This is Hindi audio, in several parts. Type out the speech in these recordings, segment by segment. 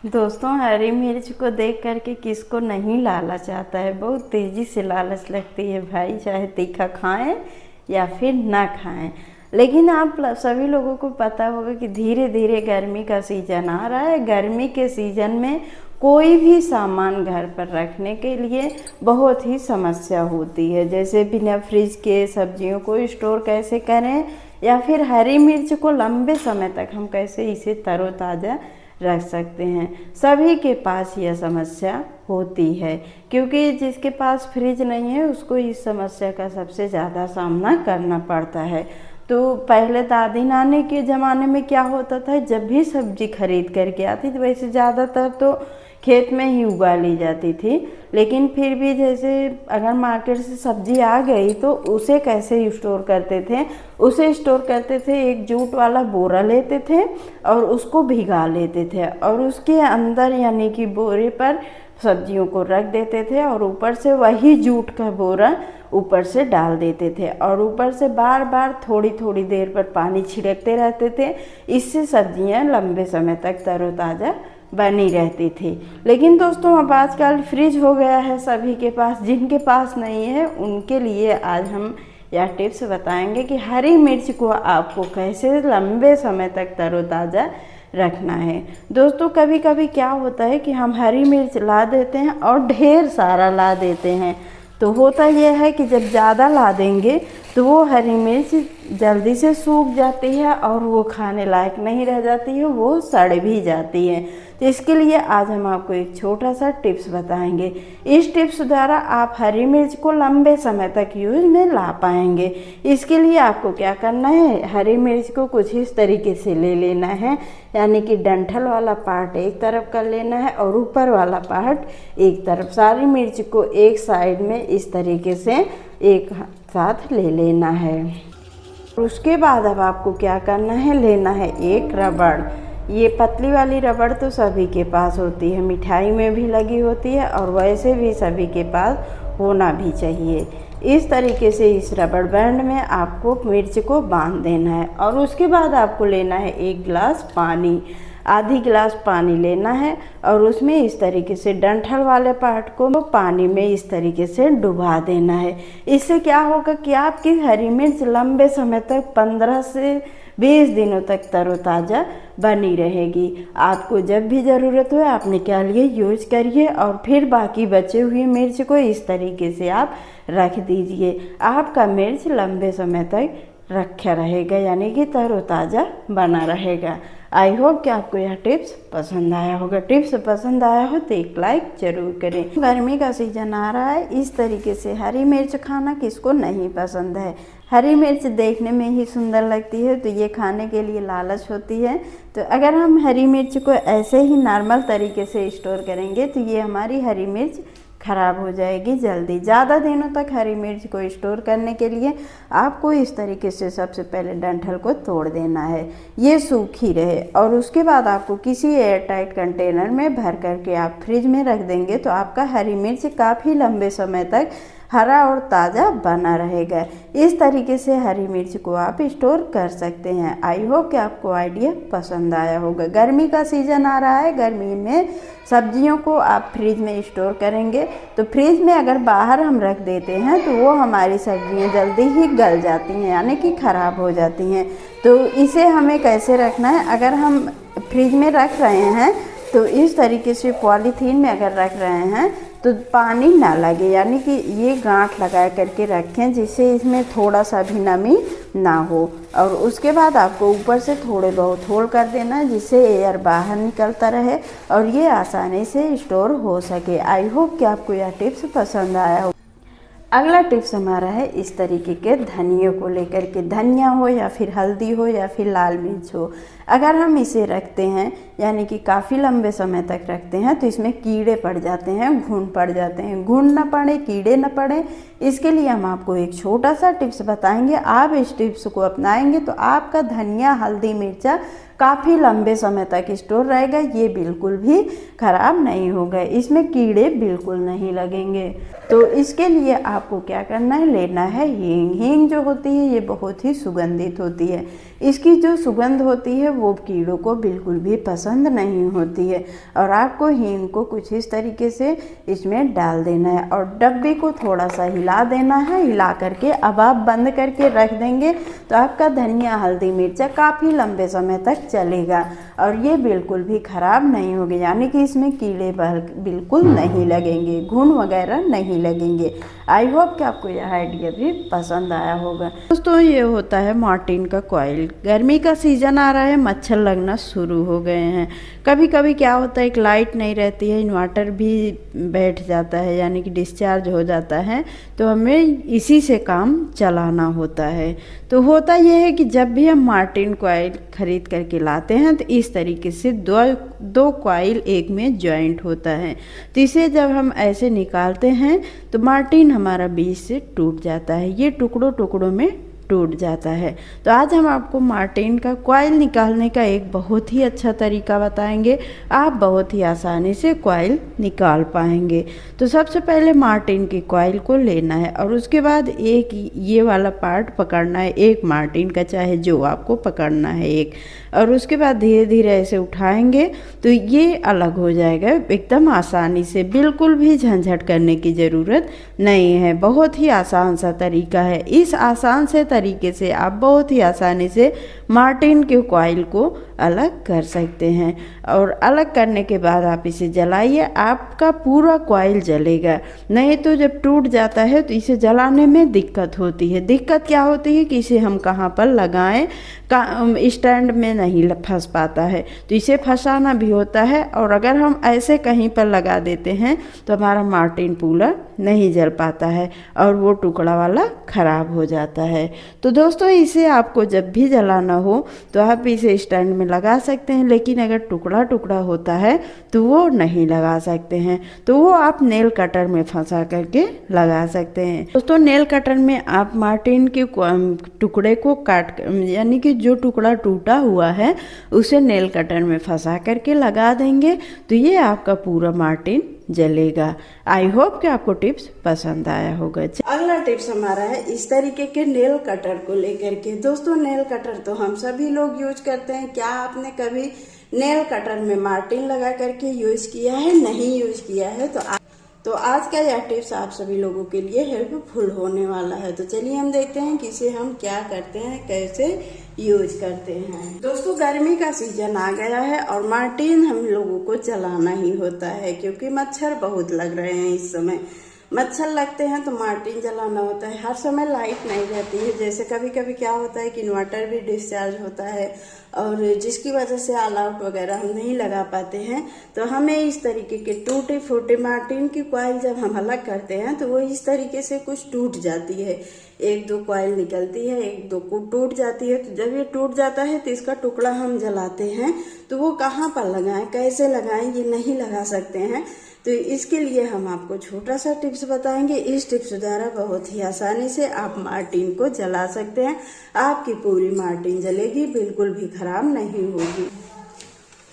दोस्तों, हरी मिर्च को देख करके किसको नहीं लालच आता है। बहुत तेज़ी से लालच लगती है भाई, चाहे तीखा खाएं या फिर ना खाएं। लेकिन आप सभी लोगों को पता होगा कि धीरे धीरे गर्मी का सीज़न आ रहा है। गर्मी के सीज़न में कोई भी सामान घर पर रखने के लिए बहुत ही समस्या होती है। जैसे बिना फ्रिज के सब्जियों को स्टोर कैसे करें, या फिर हरी मिर्च को लंबे समय तक हम कैसे इसे तरोताज़ा रख सकते हैं। सभी के पास यह समस्या होती है, क्योंकि जिसके पास फ्रिज नहीं है उसको इस समस्या का सबसे ज़्यादा सामना करना पड़ता है। तो पहले दादी नानी के ज़माने में क्या होता था, जब भी सब्जी खरीद करके आती थी, वैसे ज़्यादातर तो खेत में ही उगा ली जाती थी, लेकिन फिर भी जैसे अगर मार्केट से सब्जी आ गई तो उसे कैसे स्टोर करते थे। उसे स्टोर करते थे, एक जूट वाला बोरा लेते थे और उसको भिगा लेते थे और उसके अंदर यानी कि बोरे पर सब्जियों को रख देते थे और ऊपर से वही जूट का बोरा ऊपर से डाल देते थे और ऊपर से बार बार थोड़ी थोड़ी देर पर पानी छिड़कते रहते थे। इससे सब्जियां लंबे समय तक तरोताज़ा बनी रहती थी। लेकिन दोस्तों, अब आजकल फ्रिज हो गया है सभी के पास। जिनके पास नहीं है उनके लिए आज हम यह टिप्स बताएंगे कि हरी मिर्च को आपको कैसे लंबे समय तक तरोताज़ा रखना है। दोस्तों, कभी कभी क्या होता है कि हम हरी मिर्च ला देते हैं और ढेर सारा ला देते हैं। तो होता यह है कि जब ज़्यादा ला देंगे तो वो हरी मिर्च जल्दी से सूख जाती है और वो खाने लायक नहीं रह जाती है, वो सड़ भी जाती है। तो इसके लिए आज हम आपको एक छोटा सा टिप्स बताएंगे। इस टिप्स द्वारा आप हरी मिर्च को लंबे समय तक यूज में ला पाएंगे। इसके लिए आपको क्या करना है, हरी मिर्च को कुछ इस तरीके से ले लेना है, यानी कि डंठल वाला पार्ट एक तरफ कर लेना है और ऊपर वाला पार्ट एक तरफ। सारी मिर्च को एक साइड में इस तरीके से एक साथ ले लेना है। उसके बाद अब आपको क्या करना है, लेना है एक रबड़। ये पतली वाली रबड़ तो सभी के पास होती है, मिठाई में भी लगी होती है और वैसे भी सभी के पास होना भी चाहिए। इस तरीके से इस रबड़ बैंड में आपको मिर्च को बांध देना है और उसके बाद आपको लेना है एक गिलास पानी। आधी गिलास पानी लेना है और उसमें इस तरीके से डंठल वाले पार्ट को पानी में इस तरीके से डुबा देना है। इससे क्या होगा कि आपकी हरी मिर्च लंबे समय तक 15 से 20 दिनों तक तरोताज़ा बनी रहेगी। आपको जब भी ज़रूरत हो आप निकालिए, यूज करिए और फिर बाकी बचे हुए मिर्च को इस तरीके से आप रख दीजिए। आपका मिर्च लंबे समय तक रखा रहेगा, यानी कि तरोताज़ा बना रहेगा। आई होप कि आपको यह टिप्स पसंद आया होगा। टिप्स पसंद आया हो तो एक लाइक ज़रूर करें। गर्मी का सीज़न आ रहा है, इस तरीके से हरी मिर्च खाना किसको नहीं पसंद है। हरी मिर्च देखने में ही सुंदर लगती है तो ये खाने के लिए लालच होती है। तो अगर हम हरी मिर्च को ऐसे ही नॉर्मल तरीके से स्टोर करेंगे तो ये हमारी हरी मिर्च खराब हो जाएगी जल्दी। ज़्यादा दिनों तक हरी मिर्च को स्टोर करने के लिए आपको इस तरीके से सबसे पहले डंठल को तोड़ देना है, ये सूखी रहे, और उसके बाद आपको किसी एयर टाइट कंटेनर में भर करके आप फ्रिज में रख देंगे तो आपका हरी मिर्च काफ़ी लंबे समय तक हरा और ताज़ा बना रहेगा। इस तरीके से हरी मिर्च को आप स्टोर कर सकते हैं। आई होप कि आपको आइडिया पसंद आया होगा। गर्मी का सीज़न आ रहा है, गर्मी में सब्जियों को आप फ्रिज में स्टोर करेंगे तो फ्रिज में अगर बाहर हम रख देते हैं तो वो हमारी सब्जियां जल्दी ही गल जाती हैं, यानी कि ख़राब हो जाती हैं। तो इसे हमें कैसे रखना है, अगर हम फ्रिज में रख रहे हैं तो इस तरीके से पॉलीथीन में अगर रख रहे हैं तो पानी ना लगे, यानी कि ये गांठ लगा करके रखें जिससे इसमें थोड़ा सा भी नमी ना हो। और उसके बाद आपको ऊपर से थोड़े बहुत होल कर देना है जिससे एयर बाहर निकलता रहे और ये आसानी से स्टोर हो सके। आई होप कि आपको यह टिप्स पसंद आया हो। अगला टिप्स हमारा है इस तरीके के धनिया को लेकर के। धनिया हो या फिर हल्दी हो या फिर लाल मिर्च हो, अगर हम इसे रखते हैं यानी कि काफ़ी लंबे समय तक रखते हैं तो इसमें कीड़े पड़ जाते हैं, घुन पड़ जाते हैं। घुन ना पड़े, कीड़े ना पड़े, इसके लिए हम आपको एक छोटा सा टिप्स बताएंगे। आप इस टिप्स को अपनाएंगे तो आपका धनिया, हल्दी, मिर्चा काफ़ी लंबे समय तक स्टोर रहेगा, ये बिल्कुल भी ख़राब नहीं होगा, इसमें कीड़े बिल्कुल नहीं लगेंगे। तो इसके लिए आपको क्या करना है, लेना है हींग। हींग जो होती है ये बहुत ही सुगंधित होती है, इसकी जो सुगंध होती है वो कीड़ों को बिल्कुल भी पसंद नहीं होती है। और आपको हींग को कुछ इस तरीके से इसमें डाल देना है और डब्बे को थोड़ा सा हिला देना है। हिला करके अब आप बंद करके रख देंगे तो आपका धनिया, हल्दी, मिर्चा काफ़ी लंबे समय तक चलेगा और ये बिल्कुल भी ख़राब नहीं होगी, यानी कि इसमें कीड़े बिल्कुल नहीं लगेंगे, घुन वगैरह नहीं लगेंगे। आई होप कि आपको यह आइडिया भी पसंद आया होगा। दोस्तों ये होता है मार्टिन का कॉइल। गर्मी का सीज़न आ रहा है, मच्छर लगना शुरू हो गए हैं। कभी कभी क्या होता है, एक लाइट नहीं रहती है, इन्वर्टर भी बैठ जाता है यानी कि डिस्चार्ज हो जाता है, तो हमें इसी से काम चलाना होता है। तो होता यह है कि जब भी हम मार्टिन कॉइल ख़रीद करके लाते हैं तो इस तरीके से दो कॉइल एक में जॉइंट होता है। तो इसे जब हम ऐसे निकालते हैं तो मार्टिन हमारा बीच से टूट जाता है, ये टुकड़ों टुकड़ों में टूट जाता है। तो आज हम आपको मार्टिन का कॉइल निकालने का एक बहुत ही अच्छा तरीका बताएंगे, आप बहुत ही आसानी से कॉइल निकाल पाएंगे। तो सबसे पहले मार्टिन की कॉइल को लेना है और उसके बाद एक ये वाला पार्ट पकड़ना है, एक मार्टिन का चाहे जो आपको पकड़ना है एक, और उसके बाद धीरे धीरे ऐसे उठाएंगे तो ये अलग हो जाएगा एकदम आसानी से, बिल्कुल भी झंझट करने की ज़रूरत नहीं है। बहुत ही आसान सा तरीका है। इस आसान से तरीके से आप बहुत ही आसानी से मार्टिन के कॉइल को अलग कर सकते हैं और अलग करने के बाद आप इसे जलाइए, आपका पूरा कॉइल जलेगा। नहीं तो जब टूट जाता है तो इसे जलाने में दिक्कत होती है। दिक्कत क्या होती है कि इसे हम कहाँ पर लगाएं, स्टैंड में नहीं फंस पाता है, तो इसे फंसाना भी होता है। और अगर हम ऐसे कहीं पर लगा देते हैं तो हमारा मार्टिन पूरा नहीं जल पाता है और वो टुकड़ा वाला ख़राब हो जाता है। तो दोस्तों इसे आपको जब भी जलाना हो तो आप इसे स्टैंड में लगा सकते हैं, लेकिन अगर टुकड़ा टुकड़ा होता है तो वो नहीं लगा सकते हैं, तो वो आप नेल कटर में फंसा करके लगा सकते हैं। दोस्तों नेल कटर में आप मार्टिन के टुकड़े को काट यानी कि जो टुकड़ा टूटा हुआ है उसे नेल कटर में फंसा करके लगा देंगे तो ये आपका पूरा मार्टिन जलेगा। आई होप कि आपको टिप्स पसंद आया होगा। अगला टिप्स हमारा है इस तरीके के नेल कटर को लेकर के। दोस्तों नेल कटर तो हम सभी लोग यूज करते हैं, क्या आपने कभी नेल कटर में मार्टिन लगा करके यूज किया है? नहीं यूज किया है तो आज का यह टिप्स आप सभी लोगों के लिए हेल्पफुल होने वाला है। तो चलिए हम देखते हैं कि इसे हम क्या करते हैं, कैसे यूज करते हैं। दोस्तों गर्मी का सीजन आ गया है और मार्टिन हम लोगों को जलाना ही होता है क्योंकि मच्छर बहुत लग रहे हैं। इस समय मच्छर लगते हैं तो मार्टिन जलाना होता है। हर समय लाइट नहीं रहती है, जैसे कभी कभी क्या होता है कि इन्वर्टर भी डिस्चार्ज होता है और जिसकी वजह से ऑल आउट वगैरह हम नहीं लगा पाते हैं। तो हमें इस तरीके के टूटे फूटे मार्टिन की कॉइल जब हम अलग करते हैं तो वो इस तरीके से कुछ टूट जाती है, एक दो कॉइल निकलती है, एक दो को टूट जाती है। तो जब ये टूट जाता है तो इसका टुकड़ा हम जलाते हैं तो वो कहाँ पर लगाएं, कैसे लगाएं, ये नहीं लगा सकते हैं। तो इसके लिए हम आपको छोटा सा टिप्स बताएंगे। इस टिप्स द्वारा बहुत ही आसानी से आप मार्टिन को जला सकते हैं। आपकी पूरी मार्टिन जलेगी, बिल्कुल भी खराब नहीं होगी।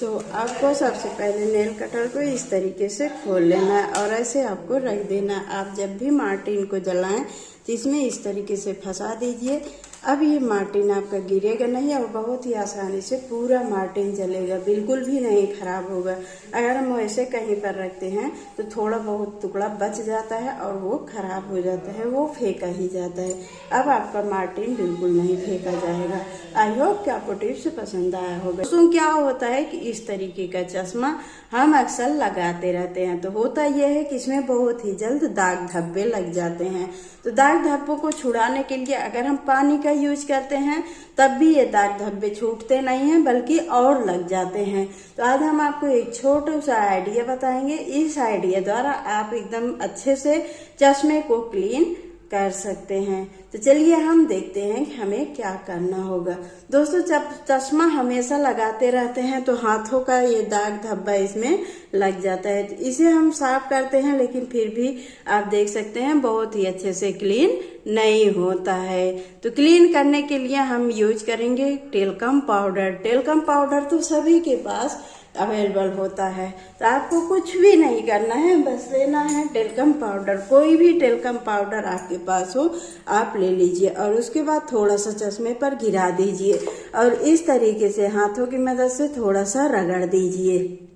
तो आपको सबसे पहले नेल कटर को इस तरीके से खोल लेना है और ऐसे आपको रख देना है। आप जब भी मार्टिन को जलाएं तो इसमें इस तरीके से फंसा दीजिए। अब ये मार्टिन आपका गिरेगा नहीं और बहुत ही आसानी से पूरा मार्टिन जलेगा, बिल्कुल भी नहीं खराब होगा। अगर हम ऐसे कहीं पर रखते हैं तो थोड़ा बहुत टुकड़ा बच जाता है और वो खराब हो जाता है, वो फेंका ही जाता है। अब आपका मार्टिन बिल्कुल नहीं फेंका जाएगा। आई होप कि आपको टिप्स पसंद आया होगा। दोस्तों क्या होता है कि इस तरीके का चश्मा हम अक्सर लगाते रहते हैं, तो होता यह है कि इसमें बहुत ही जल्द दाग धब्बे लग जाते हैं। तो दाग धब्बों को छुड़ाने के लिए अगर हम पानी का यूज करते हैं तब भी ये दाग धब्बे छूटते नहीं हैं बल्कि और लग जाते हैं। तो आज हम आपको एक छोटा सा आइडिया बताएंगे। इस आइडिया द्वारा आप एकदम अच्छे से चश्मे को क्लीन कर सकते हैं। तो चलिए हम देखते हैं कि हमें क्या करना होगा। दोस्तों जब चश्मा हमेशा लगाते रहते हैं तो हाथों का ये दाग धब्बा इसमें लग जाता है। तो इसे हम साफ करते हैं लेकिन फिर भी आप देख सकते हैं बहुत ही अच्छे से क्लीन नहीं होता है। तो क्लीन करने के लिए हम यूज करेंगे टेल्कम पाउडर। टेल्कम पाउडर तो सभी के पास अवेलेबल होता है, तो आपको कुछ भी नहीं करना है, बस लेना है टेल्कम पाउडर। कोई भी टेल्कम पाउडर आपके पास हो आप ले लीजिए और उसके बाद थोड़ा सा चश्मे पर गिरा दीजिए और इस तरीके से हाथों की मदद से थोड़ा सा रगड़ दीजिए।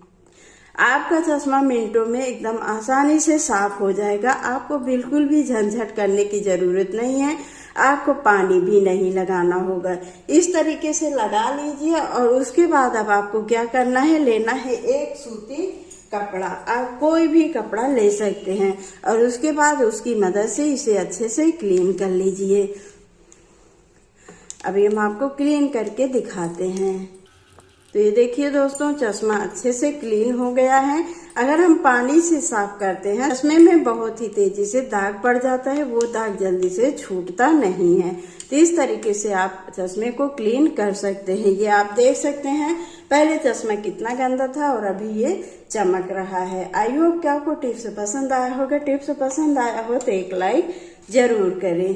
आपका चश्मा मिनटों में एकदम आसानी से साफ हो जाएगा। आपको बिल्कुल भी झंझट करने की जरूरत नहीं है, आपको पानी भी नहीं लगाना होगा। इस तरीके से लगा लीजिए और उसके बाद अब आपको क्या करना है, लेना है एक सूती कपड़ा। आप कोई भी कपड़ा ले सकते हैं और उसके बाद उसकी मदद से इसे अच्छे से क्लीन कर लीजिए। अभी हम आपको क्लीन करके दिखाते हैं। तो ये देखिए दोस्तों, चश्मा अच्छे से क्लीन हो गया है। अगर हम पानी से साफ करते हैं, चश्मे में बहुत ही तेजी से दाग पड़ जाता है, वो दाग जल्दी से छूटता नहीं है। तो इस तरीके से आप चश्मे को क्लीन कर सकते हैं। ये आप देख सकते हैं पहले चश्मा कितना गंदा था और अभी ये चमक रहा है। आई होप कि आपको टिप्स पसंद आया होगा। टिप्स पसंद आया हो तो एक लाइक जरूर करें।